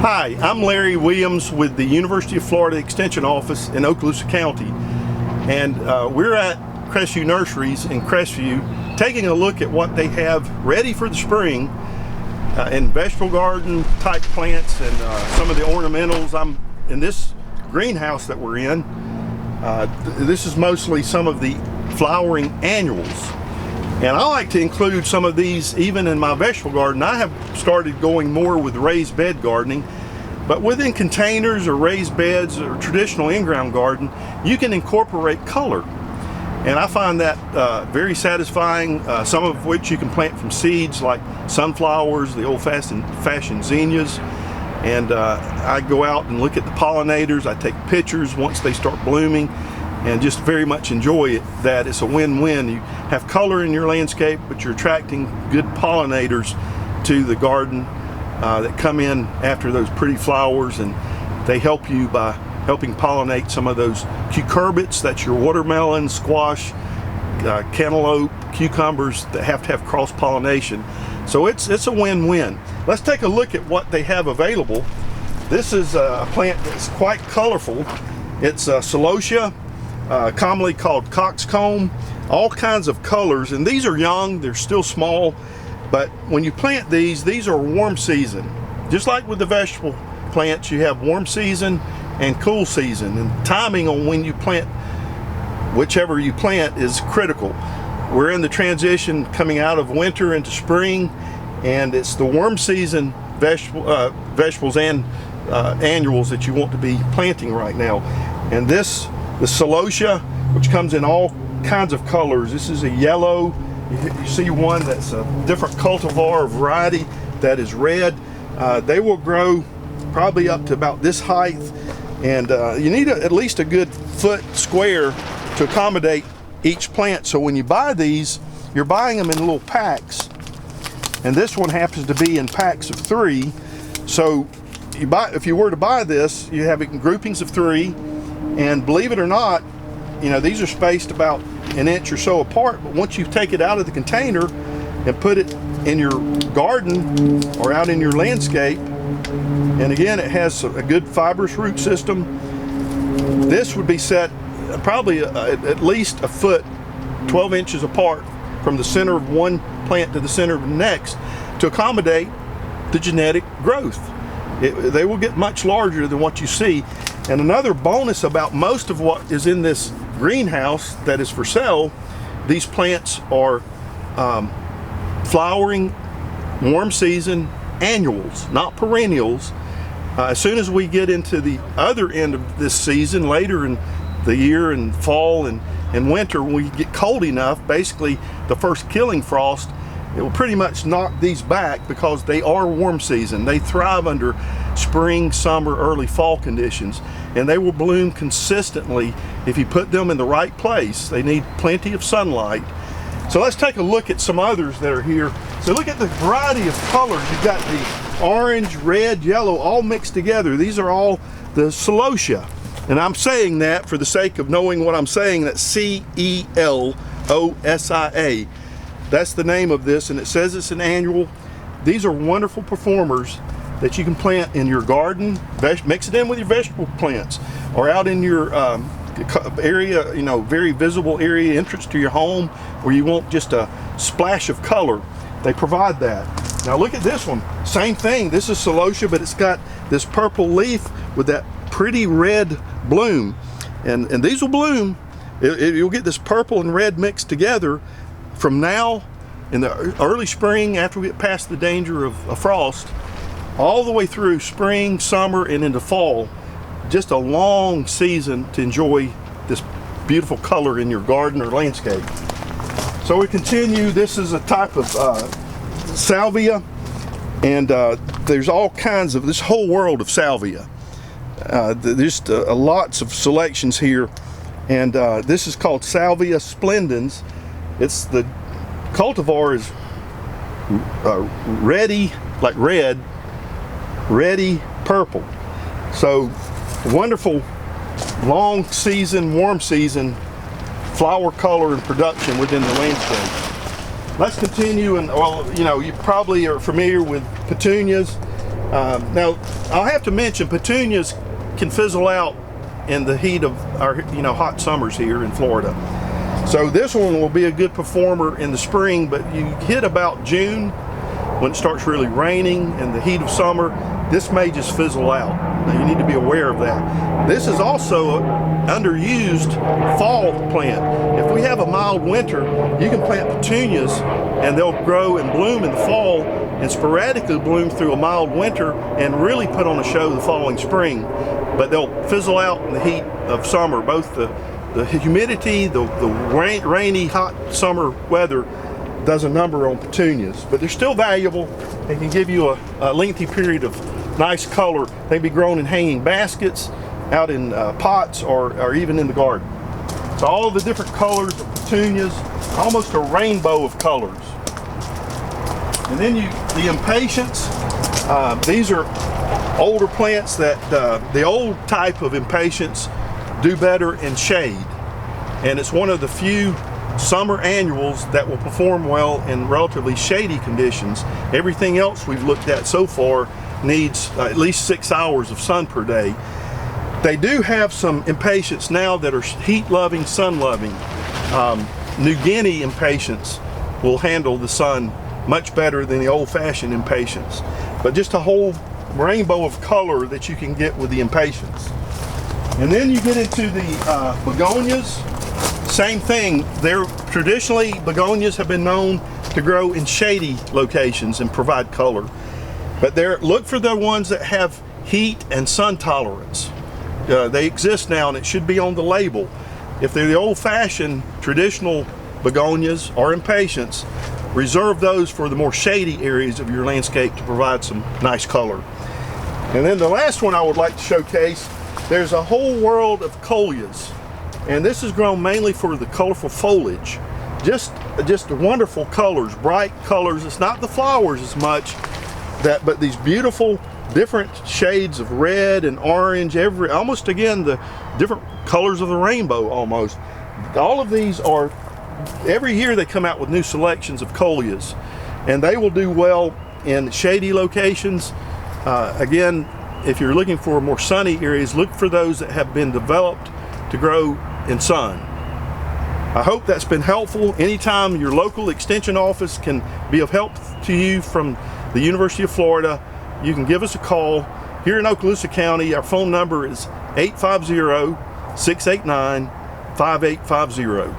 Hi, I'm Larry Williams with the University of Florida Extension Office in Okaloosa County, and we're at Crestview Nurseries in Crestview taking a look at what they have ready for the spring in vegetable garden type plants and some of the ornamentals. I'm in this greenhouse that we're in. This is mostly some of the flowering annuals. And I like to include some of these even in my vegetable garden. I have started going more with raised bed gardening, but within containers or raised beds or traditional in-ground garden, you can incorporate color. And I find that very satisfying, some of which you can plant from seeds like sunflowers, the old-fashioned zinnias. And I go out and look at the pollinators. I take pictures once they start blooming, and just very much enjoy it. That it's a win-win. You have color in your landscape, but you're attracting good pollinators to the garden that come in after those pretty flowers, and they help you by helping pollinate some of those cucurbits. That's your watermelon, squash, cantaloupe, cucumbers that have to have cross-pollination. So it's a win-win. Let's take a look at what they have available. This is a plant that's quite colorful. It's celosia, commonly called coxcomb, all kinds of colors, and these are young, they're still small, but when you plant these are warm season. Just like with the vegetable plants, you have warm season and cool season, and timing on when you plant whichever you plant is critical. We're in the transition coming out of winter into spring, and it's the warm season vegetables and annuals that you want to be planting right now. And the celosia, which comes in all kinds of colors. This is a yellow. You see one that's a different cultivar variety that is red. They will grow probably up to about this height, and you need at least a good foot square to accommodate each plant. So when you buy these, you're buying them in little packs, and this one happens to be in packs of 3. So if you were to buy this, you have it in groupings of 3. And believe it or not, you know, these are spaced about an inch or so apart, but once you take it out of the container and put it in your garden or out in your landscape, and again, it has a good fibrous root system, this would be set probably at least a foot, 12 inches apart from the center of one plant to the center of the next to accommodate the genetic growth. They will get much larger than what you see. And another bonus about most of what is in this greenhouse that is for sale, these plants are flowering warm season annuals, not perennials. As soon as we get into the other end of this season, later in the year in fall and winter, when we get cold enough, basically the first killing frost, it will pretty much knock these back because they are warm season. They thrive under spring, summer, early fall conditions, and they will bloom consistently if you put them in the right place. They need plenty of sunlight. So let's take a look at some others that are here. So look at the variety of colors. You've got the orange, red, yellow, all mixed together. These are all the celosia. And I'm saying that for the sake of knowing what I'm saying. That's C-E-L-O-S-I-A. That's the name of this, and it says it's an annual. These are wonderful performers that you can plant in your garden, mix it in with your vegetable plants, or out in your area, you know, very visible area, entrance to your home, where you want just a splash of color. They provide that. Now look at this one, same thing. This is celosia, but it's got this purple leaf with that pretty red bloom, and these will bloom. You'll get this purple and red mixed together from now in the early spring, after we get past the danger of a frost, all the way through spring, summer, and into fall. Just a long season to enjoy this beautiful color in your garden or landscape. So we continue. This is a type of salvia, and there's all kinds of, this whole world of salvia. There's lots of selections here, and this is called Salvia splendens. It's the cultivar is ready, like red, ready purple. So wonderful long season, warm season flower color and production within the landscape. Let's continue, and well, you know, you probably are familiar with petunias. Now, I'll have to mention petunias can fizzle out in the heat of our hot summers here in Florida. So this one will be a good performer in the spring, but you hit about June when it starts really raining and the heat of summer, this may just fizzle out. Now you need to be aware of that. This is also an underused fall plant. If we have a mild winter, you can plant petunias and they'll grow and bloom in the fall and sporadically bloom through a mild winter and really put on a show the following spring. But they'll fizzle out in the heat of summer. Both the humidity, the rainy, hot summer weather does a number on petunias, but they're still valuable. They can give you a lengthy period of nice color. They can be grown in hanging baskets, out in pots, or even in the garden. So all of the different colors of petunias, almost a rainbow of colors. And then the impatiens, these are older plants that the old type of impatiens do better in shade. And it's one of the few summer annuals that will perform well in relatively shady conditions. Everything else we've looked at so far needs at least 6 hours of sun per day. They do have some impatiens now that are heat-loving, sun-loving. New Guinea impatiens will handle the sun much better than the old-fashioned impatiens. But just a whole rainbow of color that you can get with the impatiens. And then you get into the begonias. Same thing. Traditionally, begonias have been known to grow in shady locations and provide color. But look for the ones that have heat and sun tolerance. They exist now, and it should be on the label. If they're the old-fashioned traditional begonias or impatiens, reserve those for the more shady areas of your landscape to provide some nice color. And then the last one I would like to showcase, there's a whole world of coleus. And this is grown mainly for the colorful foliage. Just wonderful colors, bright colors. It's not the flowers as much, but these beautiful different shades of red and orange, almost again the different colors of the rainbow almost. All of these are, every year they come out with new selections of coleus, and they will do well in shady locations. Again, if you're looking for more sunny areas, look for those that have been developed to grow in sun. I hope that's been helpful. Anytime your local extension office can be of help to you from the University of Florida, you can give us a call. Here in Okaloosa County, our phone number is 850-689-5850.